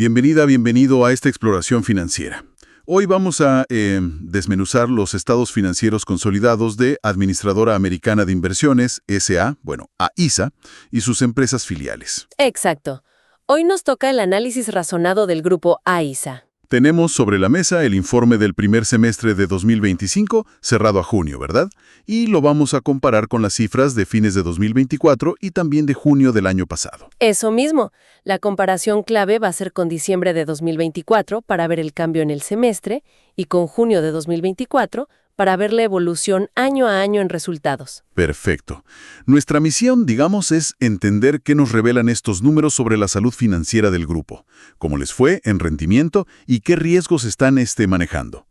Bienvenido a esta exploración financiera. Hoy vamos a desmenuzar los estados financieros consolidados de Administradora Americana de Inversiones, S.A., AISA, y sus empresas filiales. Exacto. Hoy nos toca el análisis razonado del grupo AISA. Tenemos sobre la mesa el informe del primer semestre de 2025, cerrado a junio, ¿verdad? Y lo vamos a comparar con las cifras de fines de 2024 y también de junio del año pasado. Eso mismo. La comparación clave va a ser con diciembre de 2024 para ver el cambio en el semestre y con junio de 2024 para ver la evolución año a año en resultados. Perfecto. Nuestra misión, digamos, es entender qué nos revelan estos números sobre la salud financiera del grupo, cómo les fue en rendimiento y qué riesgos están manejando.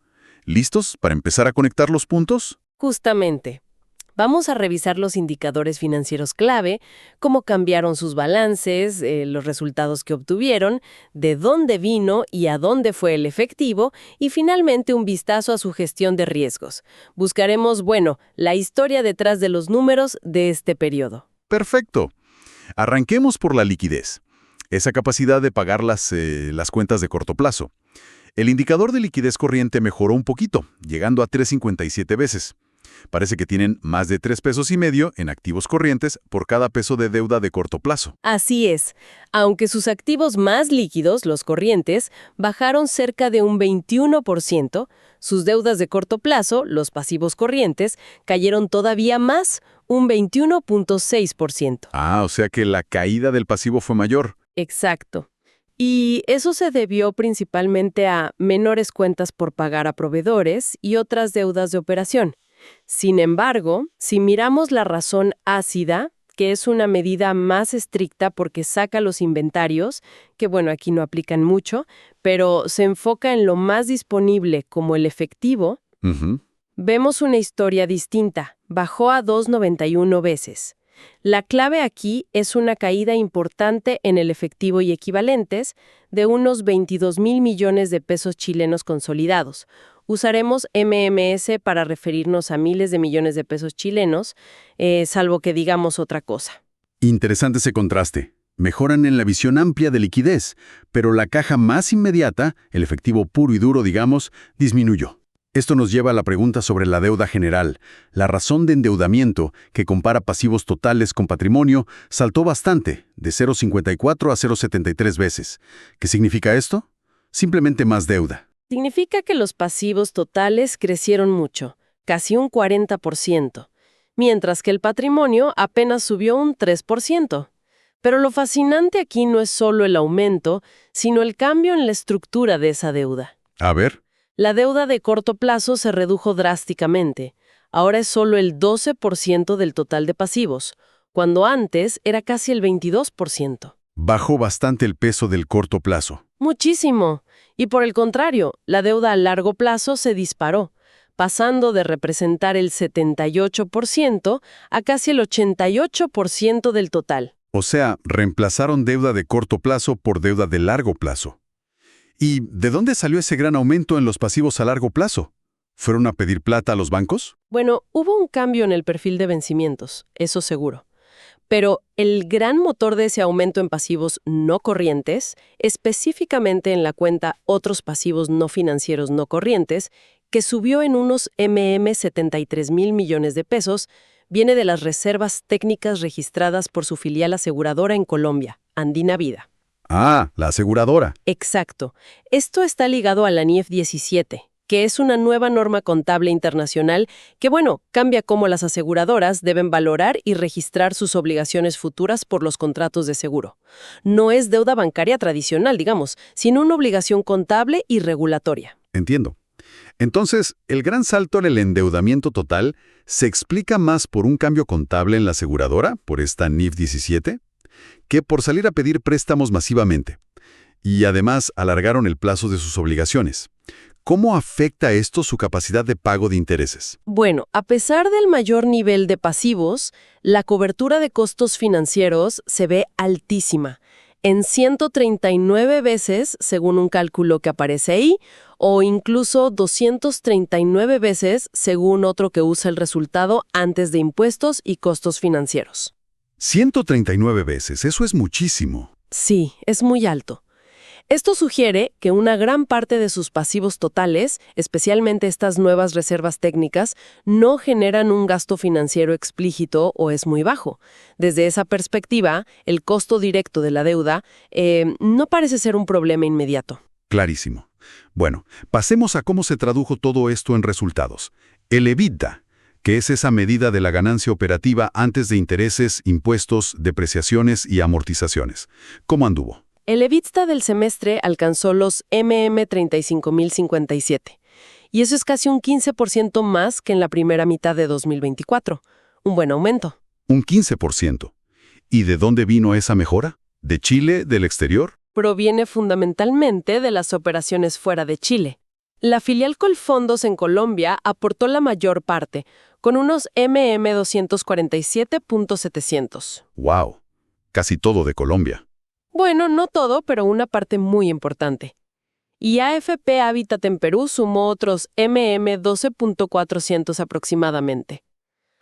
¿Listos para empezar a conectar los puntos? Justamente. Vamos a revisar los indicadores financieros clave, cómo cambiaron sus balances, los resultados que obtuvieron, de dónde vino y a dónde fue el efectivo, y finalmente un vistazo a su gestión de riesgos. Buscaremos, la historia detrás de los números de este periodo. Perfecto. Arranquemos por la liquidez, esa capacidad de pagar las cuentas de corto plazo. El indicador de liquidez corriente mejoró un poquito, llegando a 3.57 veces. Parece que tienen más de 3,5 pesos en activos corrientes por cada peso de deuda de corto plazo. Así es. Aunque sus activos más líquidos, los corrientes, bajaron cerca de un 21%, sus deudas de corto plazo, los pasivos corrientes, cayeron todavía más, un 21.6%. O sea que la caída del pasivo fue mayor. Exacto. Y eso se debió principalmente a menores cuentas por pagar a proveedores y otras deudas de operación. Sin embargo, si miramos la razón ácida, que es una medida más estricta porque saca los inventarios, que aquí no aplican mucho, pero se enfoca en lo más disponible como el efectivo, vemos una historia distinta. Bajó a 2.91 veces. La clave aquí es una caída importante en el efectivo y equivalentes de unos 22,000 millones de pesos chilenos consolidados. Usaremos MMS para referirnos a miles de millones de pesos chilenos, salvo que digamos otra cosa. Interesante ese contraste. Mejoran en la visión amplia de liquidez, pero la caja más inmediata, el efectivo puro y duro, digamos, disminuyó. Esto nos lleva a la pregunta sobre la deuda general. La razón de endeudamiento, que compara pasivos totales con patrimonio, saltó bastante, de 0.54 a 0.73 veces. ¿Qué significa esto? Simplemente más deuda. Significa que los pasivos totales crecieron mucho, casi un 40%, mientras que el patrimonio apenas subió un 3%. Pero lo fascinante aquí no es solo el aumento, sino el cambio en la estructura de esa deuda. A ver. La deuda de corto plazo se redujo drásticamente. Ahora es solo el 12% del total de pasivos, cuando antes era casi el 22%. Bajó bastante el peso del corto plazo. Muchísimo. Y por el contrario, la deuda a largo plazo se disparó, pasando de representar el 78% a casi el 88% del total. O sea, reemplazaron deuda de corto plazo por deuda de largo plazo. ¿Y de dónde salió ese gran aumento en los pasivos a largo plazo? ¿Fueron a pedir plata a los bancos? Hubo un cambio en el perfil de vencimientos, eso seguro. Pero el gran motor de ese aumento en pasivos no corrientes, específicamente en la cuenta Otros pasivos no financieros no corrientes, que subió en unos 73,000 millones de pesos, viene de las reservas técnicas registradas por su filial aseguradora en Colombia, Andina Vida. La aseguradora. Exacto. Esto está ligado a la NIF 17, que es una nueva norma contable internacional que, cambia cómo las aseguradoras deben valorar y registrar sus obligaciones futuras por los contratos de seguro. No es deuda bancaria tradicional, digamos, sino una obligación contable y regulatoria. Entiendo. Entonces, ¿el gran salto en el endeudamiento total se explica más por un cambio contable en la aseguradora, por esta NIF 17, que por salir a pedir préstamos masivamente? Y además alargaron el plazo de sus obligaciones. ¿Cómo afecta esto su capacidad de pago de intereses? A pesar del mayor nivel de pasivos, la cobertura de costos financieros se ve altísima, en 139 veces, según un cálculo que aparece ahí, o incluso 239 veces, según otro que usa el resultado antes de impuestos y costos financieros. 139 veces, eso es muchísimo. Sí, es muy alto. Esto sugiere que una gran parte de sus pasivos totales, especialmente estas nuevas reservas técnicas, no generan un gasto financiero explícito o es muy bajo. Desde esa perspectiva, el costo directo de la deuda no parece ser un problema inmediato. Clarísimo. Bueno, pasemos a cómo se tradujo todo esto en resultados. El EBITDA, que es esa medida de la ganancia operativa antes de intereses, impuestos, depreciaciones y amortizaciones. ¿Cómo anduvo? El EBITDA del semestre alcanzó los 35.057, y eso es casi un 15% más que en la primera mitad de 2024. Un buen aumento. Un 15%. ¿Y de dónde vino esa mejora? ¿De Chile, del exterior? Proviene fundamentalmente de las operaciones fuera de Chile. La filial Colfondos en Colombia aportó la mayor parte, con unos 247.700. ¡Wow! Casi todo de Colombia. Bueno, no todo, pero una parte muy importante. Y AFP Habitat en Perú sumó otros 12.400 aproximadamente.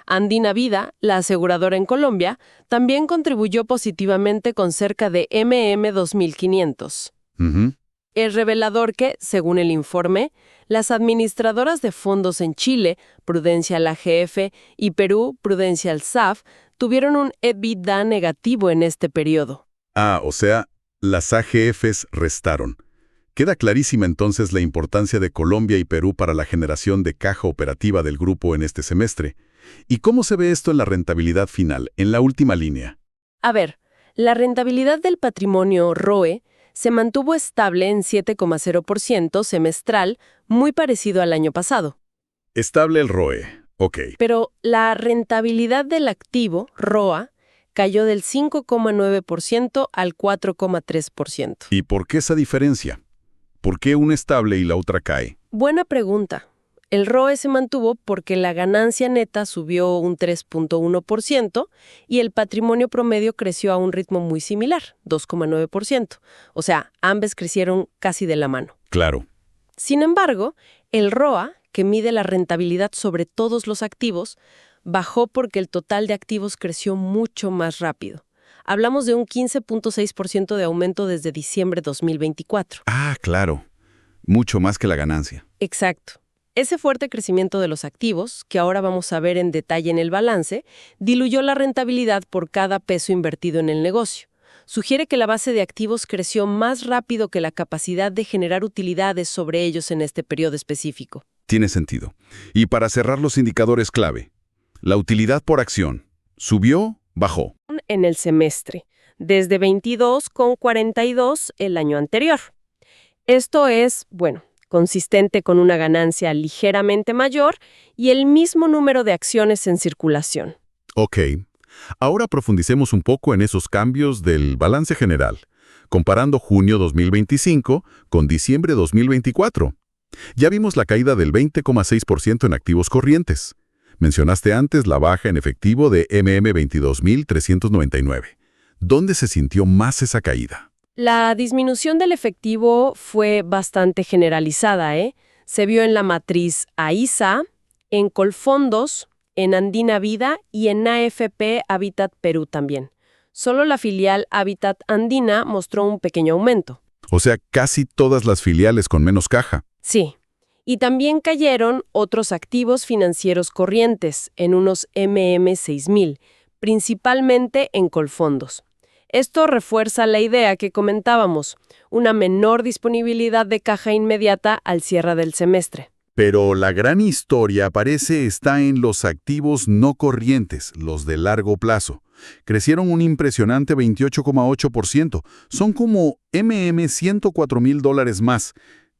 Andina Vida, la aseguradora en Colombia, también contribuyó positivamente con cerca de 2.500. Ujú. Es revelador que, según el informe, las administradoras de fondos en Chile, Prudential AGF, y Perú, Prudential SAF, tuvieron un EBITDA negativo en este periodo. Ah, o sea, las AGFs restaron. Queda clarísima entonces la importancia de Colombia y Perú para la generación de caja operativa del grupo en este semestre. ¿Y cómo se ve esto en la rentabilidad final, en la última línea? A ver, la rentabilidad del patrimonio ROE se mantuvo estable en 7,0% semestral, muy parecido al año pasado. Estable el ROE. Ok. Pero la rentabilidad del activo, ROA, cayó del 5,9% al 4,3%. ¿Y por qué esa diferencia? ¿Por qué una estable y la otra cae? Buena pregunta. El ROE se mantuvo porque la ganancia neta subió un 3,1% y el patrimonio promedio creció a un ritmo muy similar, 2,9%. O sea, ambas crecieron casi de la mano. Claro. Sin embargo, el ROA, que mide la rentabilidad sobre todos los activos, bajó porque el total de activos creció mucho más rápido. Hablamos de un 15,6% de aumento desde diciembre de 2024. Ah, claro. Mucho más que la ganancia. Exacto. Ese fuerte crecimiento de los activos, que ahora vamos a ver en detalle en el balance, diluyó la rentabilidad por cada peso invertido en el negocio. Sugiere que la base de activos creció más rápido que la capacidad de generar utilidades sobre ellos en este periodo específico. Tiene sentido. Y para cerrar los indicadores clave, la utilidad por acción, ¿subió? ¿Bajó? En el semestre, desde 22,42 el año anterior. Esto es, consistente con una ganancia ligeramente mayor y el mismo número de acciones en circulación. Ok. Ahora profundicemos un poco en esos cambios del balance general, comparando junio 2025 con diciembre 2024. Ya vimos la caída del 20,6% en activos corrientes. Mencionaste antes la baja en efectivo de 22.399. ¿Dónde se sintió más esa caída? La disminución del efectivo fue bastante generalizada, Se vio en la matriz AISA, en Colfondos, en Andina Vida y en AFP Habitat Perú también. Solo la filial Habitat Andina mostró un pequeño aumento. O sea, casi todas las filiales con menos caja. Sí. Y también cayeron otros activos financieros corrientes, en unos MM6000, principalmente en Colfondos. Esto refuerza la idea que comentábamos, una menor disponibilidad de caja inmediata al cierre del semestre. Pero la gran historia está en los activos no corrientes, los de largo plazo. Crecieron un impresionante 28,8%. Son como $104,000 más.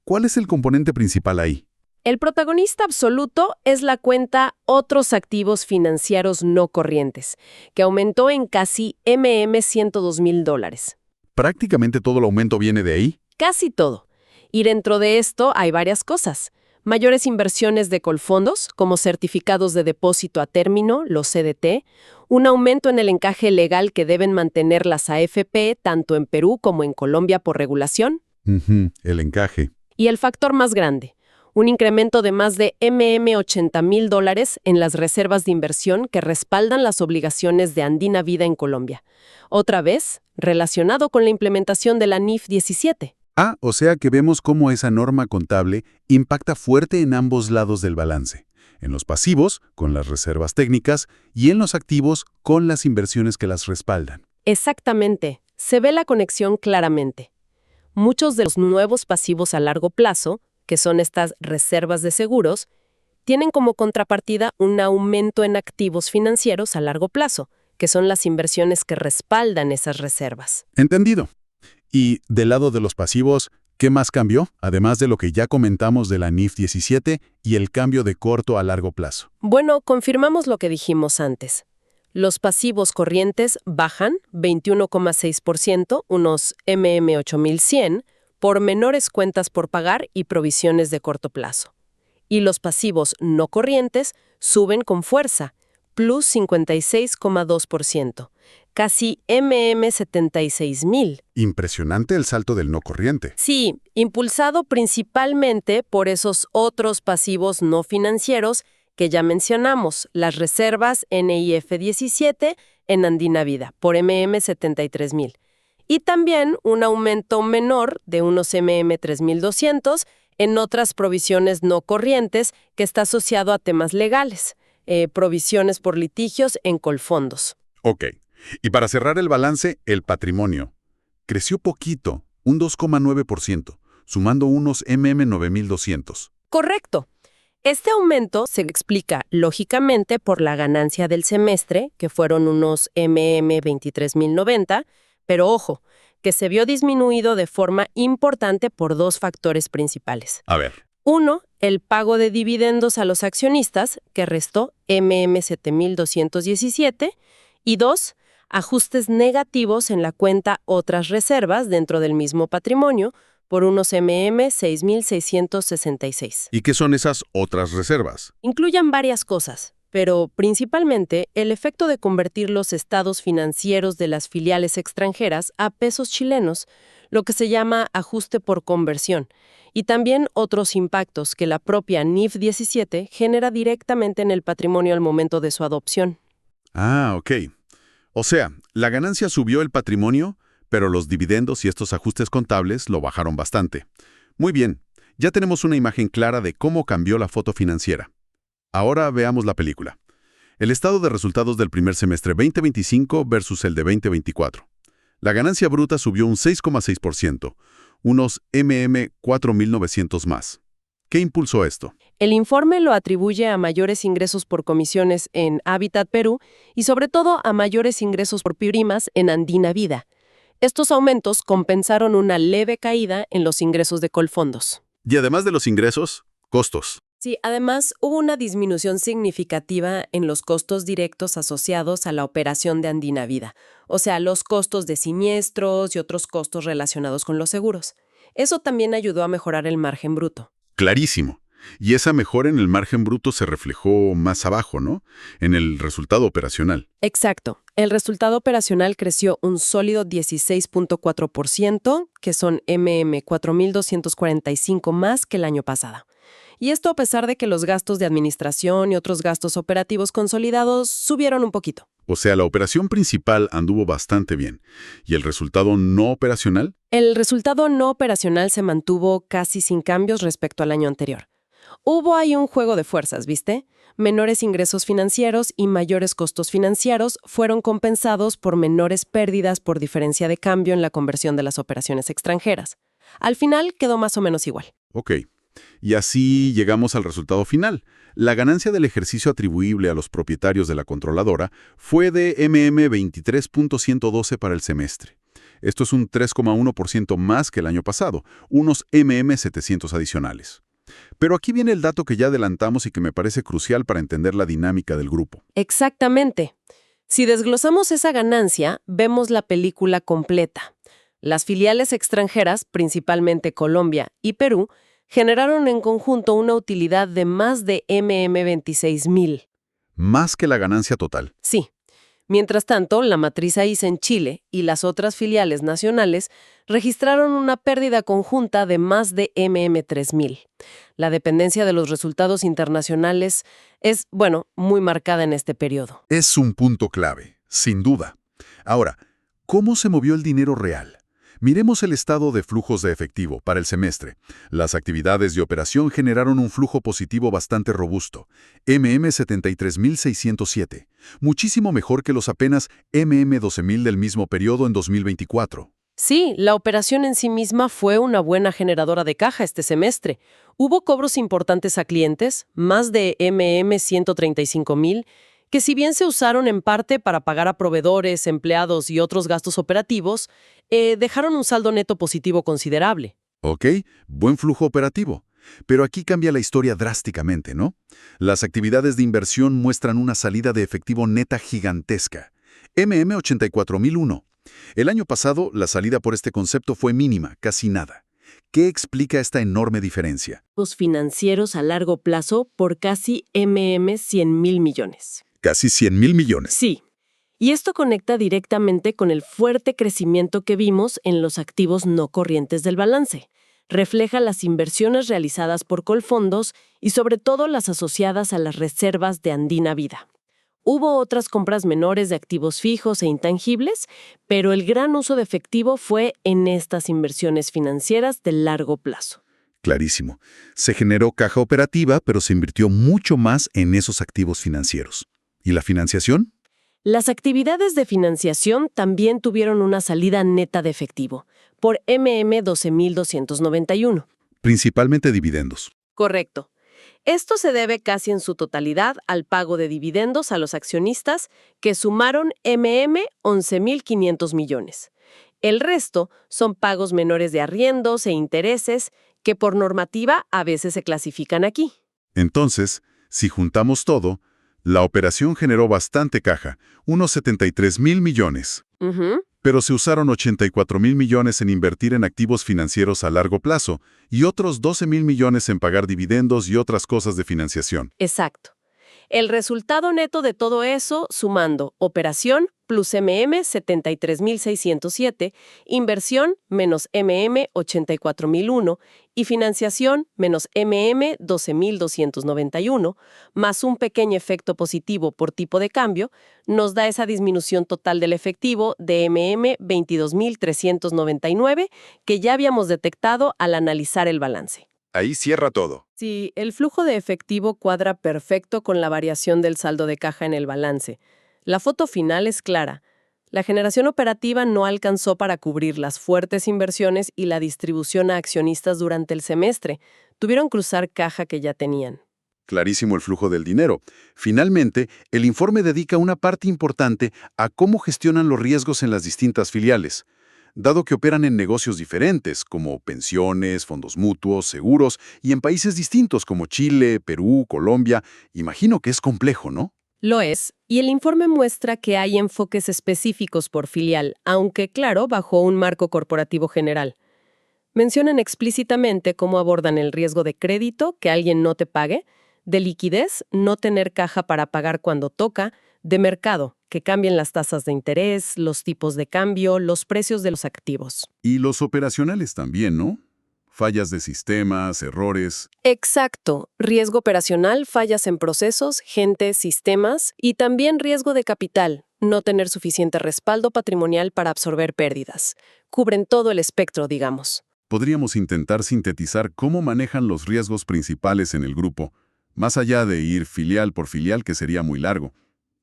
¿Cuál es el componente principal ahí? El protagonista absoluto es la cuenta Otros activos financieros no corrientes, que aumentó en casi $102,000. ¿Prácticamente todo el aumento viene de ahí? Casi todo. Y dentro de esto hay varias cosas. Mayores inversiones de Colfondos, como certificados de depósito a término, los CDT, un aumento en el encaje legal que deben mantener las AFP tanto en Perú como en Colombia por regulación. El encaje. Y el factor más grande, un incremento de más de $80,000 en las reservas de inversión que respaldan las obligaciones de Andina Vida en Colombia. Otra vez, relacionado con la implementación de la NIF 17. Ah, o sea que vemos cómo esa norma contable impacta fuerte en ambos lados del balance. En los pasivos, con las reservas técnicas, y en los activos, con las inversiones que las respaldan. Exactamente. Se ve la conexión claramente. Muchos de los nuevos pasivos a largo plazo, que son estas reservas de seguros, tienen como contrapartida un aumento en activos financieros a largo plazo, que son las inversiones que respaldan esas reservas. Entendido. Y del lado de los pasivos, ¿qué más cambió? Además de lo que ya comentamos de la NIF 17 y el cambio de corto a largo plazo. Bueno, confirmamos lo que dijimos antes. Los pasivos corrientes bajan 21,6%, unos MM8100, por menores cuentas por pagar y provisiones de corto plazo. Y los pasivos no corrientes suben con fuerza, plus 56,2%, casi MM76,000. Impresionante el salto del no corriente. Sí, impulsado principalmente por esos otros pasivos no financieros que ya mencionamos, las reservas NIF 17 en Andina Vida, por MM73,000. Y también un aumento menor de unos MM3200 en otras provisiones no corrientes que está asociado a temas legales, provisiones por litigios en Colfondos. Ok. Y para cerrar el balance, el patrimonio. Creció poquito, un 2,9%, sumando unos MM9200. Correcto. Este aumento se explica lógicamente por la ganancia del semestre, que fueron unos MM23,090, pero ojo, que se vio disminuido de forma importante por dos factores principales. A ver. Uno, el pago de dividendos a los accionistas, que restó MM7217, y dos, ajustes negativos en la cuenta otras reservas dentro del mismo patrimonio, por unos MM6,666. ¿Y qué son esas otras reservas? Incluyen varias cosas, pero principalmente el efecto de convertir los estados financieros de las filiales extranjeras a pesos chilenos, lo que se llama ajuste por conversión, y también otros impactos que la propia NIF 17 genera directamente en el patrimonio al momento de su adopción. Ah, ok. O sea, la ganancia subió el patrimonio, pero los dividendos y estos ajustes contables lo bajaron bastante. Muy bien, ya tenemos una imagen clara de cómo cambió la foto financiera. Ahora veamos la película. El estado de resultados del primer semestre 2025 versus el de 2024. La ganancia bruta subió un 6,6%, unos MM4,900 más. ¿Qué impulsó esto? El informe lo atribuye a mayores ingresos por comisiones en Hábitat Perú y sobre todo a mayores ingresos por primas en Andina Vida. Estos aumentos compensaron una leve caída en los ingresos de Colfondos. Y además de los ingresos, costos. Sí, además hubo una disminución significativa en los costos directos asociados a la operación de Andina Vida, o sea, los costos de siniestros y otros costos relacionados con los seguros. Eso también ayudó a mejorar el margen bruto. Clarísimo. Y esa mejora en el margen bruto se reflejó más abajo, ¿no? En el resultado operacional. Exacto. El resultado operacional creció un sólido 16,4%, que son MM4,245 más que el año pasado. Y esto a pesar de que los gastos de administración y otros gastos operativos consolidados subieron un poquito. O sea, la operación principal anduvo bastante bien. ¿Y el resultado no operacional? El resultado no operacional se mantuvo casi sin cambios respecto al año anterior. Hubo ahí un juego de fuerzas, ¿viste? Menores ingresos financieros y mayores costos financieros fueron compensados por menores pérdidas por diferencia de cambio en la conversión de las operaciones extranjeras. Al final quedó más o menos igual. Ok. Y así llegamos al resultado final. La ganancia del ejercicio atribuible a los propietarios de la controladora fue de MM23,112 para el semestre. Esto es un 3,1% más que el año pasado, unos MM700 adicionales. Pero aquí viene el dato que ya adelantamos y que me parece crucial para entender la dinámica del grupo. Exactamente. Si desglosamos esa ganancia, vemos la película completa. Las filiales extranjeras, principalmente Colombia y Perú, generaron en conjunto una utilidad de más de MM26,000. Más que la ganancia total. Sí. Mientras tanto, la matriz AIS en Chile y las otras filiales nacionales registraron una pérdida conjunta de más de MM3,000. La dependencia de los resultados internacionales es, muy marcada en este periodo. Es un punto clave, sin duda. Ahora, ¿cómo se movió el dinero real? Miremos el estado de flujos de efectivo para el semestre. Las actividades de operación generaron un flujo positivo bastante robusto, 73.607, muchísimo mejor que los apenas 12.000 del mismo periodo en 2024. Sí, la operación en sí misma fue una buena generadora de caja este semestre. Hubo cobros importantes a clientes, más de 135.000, que si bien se usaron en parte para pagar a proveedores, empleados y otros gastos operativos, dejaron un saldo neto positivo considerable. Ok, buen flujo operativo. Pero aquí cambia la historia drásticamente, ¿no? Las actividades de inversión muestran una salida de efectivo neta gigantesca. 84.001. El año pasado, la salida por este concepto fue mínima, casi nada. ¿Qué explica esta enorme diferencia? Los financieros a largo plazo por casi 100.000 millones. Casi 100.000 millones. Sí. Y esto conecta directamente con el fuerte crecimiento que vimos en los activos no corrientes del balance. Refleja las inversiones realizadas por Colfondos y sobre todo las asociadas a las reservas de Andina Vida. Hubo otras compras menores de activos fijos e intangibles, pero el gran uso de efectivo fue en estas inversiones financieras de largo plazo. Clarísimo. Se generó caja operativa, pero se invirtió mucho más en esos activos financieros. ¿Y la financiación? Las actividades de financiación también tuvieron una salida neta de efectivo, por 12.291. Principalmente dividendos. Correcto. Esto se debe casi en su totalidad al pago de dividendos a los accionistas, que sumaron 11.500 millones. El resto son pagos menores de arriendos e intereses, que por normativa a veces se clasifican aquí. Entonces, si juntamos todo, la operación generó bastante caja, unos 73.000 millones. Pero se usaron 84.000 millones en invertir en activos financieros a largo plazo y otros 12.000 millones en pagar dividendos y otras cosas de financiación. Exacto. El resultado neto de todo eso, sumando operación plus 73.607, inversión menos 84.001 y financiación menos 12.291, más un pequeño efecto positivo por tipo de cambio, nos da esa disminución total del efectivo de 22.399 que ya habíamos detectado al analizar el balance. Ahí cierra todo. Sí, el flujo de efectivo cuadra perfecto con la variación del saldo de caja en el balance. La foto final es clara. La generación operativa no alcanzó para cubrir las fuertes inversiones y la distribución a accionistas durante el semestre. Tuvieron que cruzar caja que ya tenían. Clarísimo el flujo del dinero. Finalmente, el informe dedica una parte importante a cómo gestionan los riesgos en las distintas filiales. Dado que operan en negocios diferentes, como pensiones, fondos mutuos, seguros, y en países distintos como Chile, Perú, Colombia, imagino que es complejo, ¿no? Lo es, y el informe muestra que hay enfoques específicos por filial, aunque, claro, bajo un marco corporativo general. Mencionan explícitamente cómo abordan el riesgo de crédito, que alguien no te pague, de liquidez, no tener caja para pagar cuando toca, de mercado, que cambien las tasas de interés, los tipos de cambio, los precios de los activos. Y los operacionales también, ¿no? Fallas de sistemas, errores. Exacto. Riesgo operacional, fallas en procesos, gente, sistemas y también riesgo de capital, no tener suficiente respaldo patrimonial para absorber pérdidas. Cubren todo el espectro, digamos. Podríamos intentar sintetizar cómo manejan los riesgos principales en el grupo, más allá de ir filial por filial, que sería muy largo.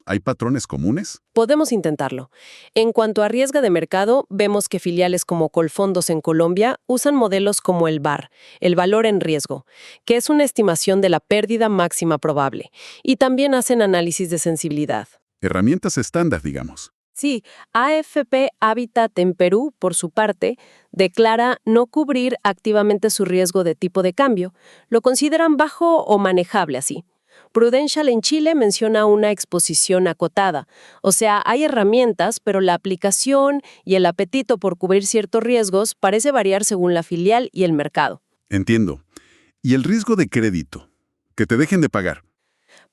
¿Hay patrones comunes? Podemos intentarlo. En cuanto a riesgo de mercado, vemos que filiales como Colfondos en Colombia usan modelos como el VaR, el valor en riesgo, que es una estimación de la pérdida máxima probable, y también hacen análisis de sensibilidad. Herramientas estándar, digamos. Sí, AFP Habitat en Perú, por su parte, declara no cubrir activamente su riesgo de tipo de cambio. Lo consideran bajo o manejable así. Prudential en Chile menciona una exposición acotada, o sea, hay herramientas, pero la aplicación y el apetito por cubrir ciertos riesgos parece variar según la filial y el mercado. Entiendo. ¿Y el riesgo de crédito? Que te dejen de pagar.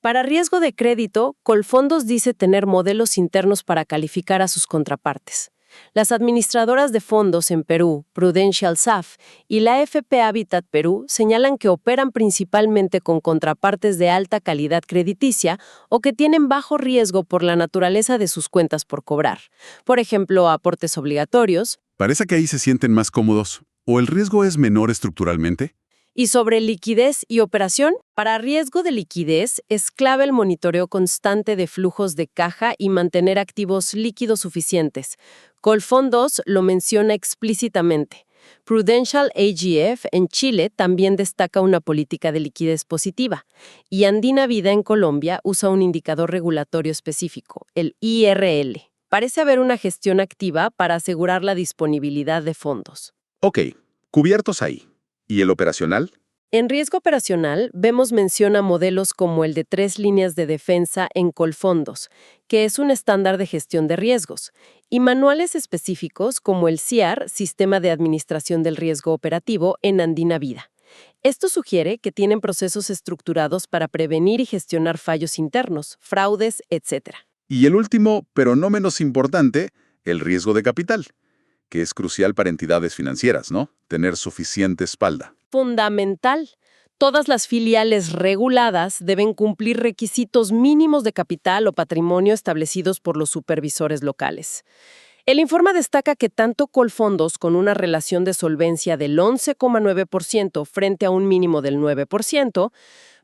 Para riesgo de crédito, Colfondos dice tener modelos internos para calificar a sus contrapartes. Las administradoras de fondos en Perú, Prudential SAF y la AFP Habitat Perú señalan que operan principalmente con contrapartes de alta calidad crediticia o que tienen bajo riesgo por la naturaleza de sus cuentas por cobrar. Por ejemplo, aportes obligatorios. Parece que ahí se sienten más cómodos. ¿O el riesgo es menor estructuralmente? Y sobre liquidez y operación, para riesgo de liquidez es clave el monitoreo constante de flujos de caja y mantener activos líquidos suficientes. Colfondos lo menciona explícitamente. Prudential AGF en Chile también destaca una política de liquidez positiva. Y Andina Vida en Colombia usa un indicador regulatorio específico, el IRL. Parece haber una gestión activa para asegurar la disponibilidad de fondos. Ok, cubiertos ahí. ¿Y el operacional? En riesgo operacional, vemos mención a modelos como el de 3 líneas de defensa en Colfondos, que es un estándar de gestión de riesgos, y manuales específicos como el CIAR, Sistema de Administración del Riesgo Operativo, en Andina Vida. Esto sugiere que tienen procesos estructurados para prevenir y gestionar fallos internos, fraudes, etc. Y el último, pero no menos importante, el riesgo de capital, que es crucial para entidades financieras, ¿no? Tener suficiente espalda. Fundamental. Todas las filiales reguladas deben cumplir requisitos mínimos de capital o patrimonio establecidos por los supervisores locales. El informe destaca que tanto Colfondos, con una relación de solvencia del 11,9% frente a un mínimo del 9%,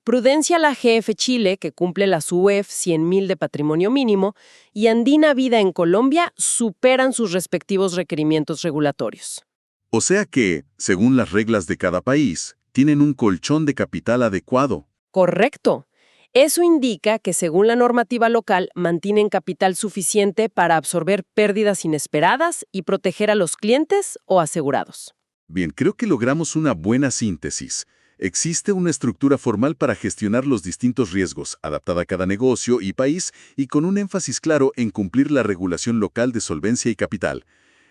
Prudential AGF Chile, que cumple las UEF 100.000 de patrimonio mínimo, y Andina Vida en Colombia superan sus respectivos requerimientos regulatorios. O sea que, según las reglas de cada país, tienen un colchón de capital adecuado. Correcto. Eso indica que, según la normativa local, mantienen capital suficiente para absorber pérdidas inesperadas y proteger a los clientes o asegurados. Bien, creo que logramos una buena síntesis. Existe una estructura formal para gestionar los distintos riesgos, adaptada a cada negocio y país y con un énfasis claro en cumplir la regulación local de solvencia y capital.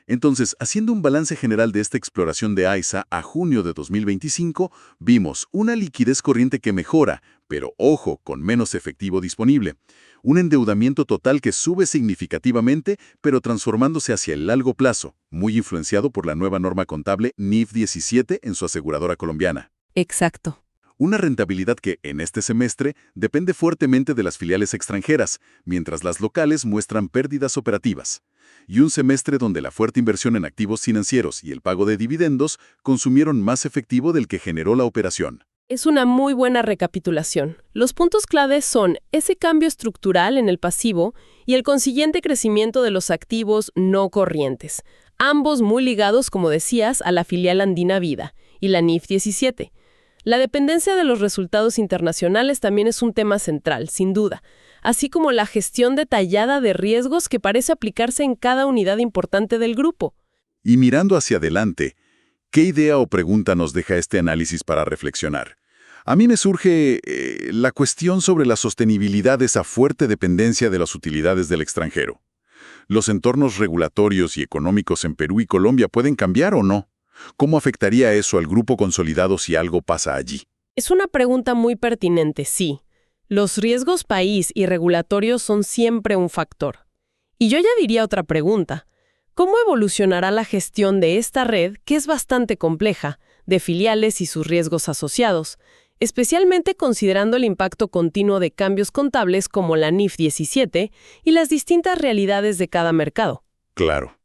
Entonces, haciendo un balance general de esta exploración de AISA a junio de 2025, vimos una liquidez corriente que mejora, pero ojo, con menos efectivo disponible. Un endeudamiento total que sube significativamente, pero transformándose hacia el largo plazo, muy influenciado por la nueva norma contable NIF 17 en su aseguradora colombiana. Exacto. Una rentabilidad que, en este semestre, depende fuertemente de las filiales extranjeras, mientras las locales muestran pérdidas operativas. Y un semestre donde la fuerte inversión en activos financieros y el pago de dividendos consumieron más efectivo del que generó la operación. Es una muy buena recapitulación. Los puntos claves son ese cambio estructural en el pasivo y el consiguiente crecimiento de los activos no corrientes, ambos muy ligados, como decías, a la filial Andina Vida y la NIF 17. La dependencia de los resultados internacionales también es un tema central, sin duda, así como la gestión detallada de riesgos que parece aplicarse en cada unidad importante del grupo. Y mirando hacia adelante, ¿qué idea o pregunta nos deja este análisis para reflexionar? A mí me surge la cuestión sobre la sostenibilidad de esa fuerte dependencia de las utilidades del extranjero. ¿Los entornos regulatorios y económicos en Perú y Colombia pueden cambiar o no? ¿Cómo afectaría eso al grupo consolidado si algo pasa allí? Es una pregunta muy pertinente, sí. Los riesgos país y regulatorios son siempre un factor. Y yo ya diría otra pregunta. ¿Cómo evolucionará la gestión de esta red, que es bastante compleja, de filiales y sus riesgos asociados, especialmente considerando el impacto continuo de cambios contables como la NIF 17 y las distintas realidades de cada mercado? Claro.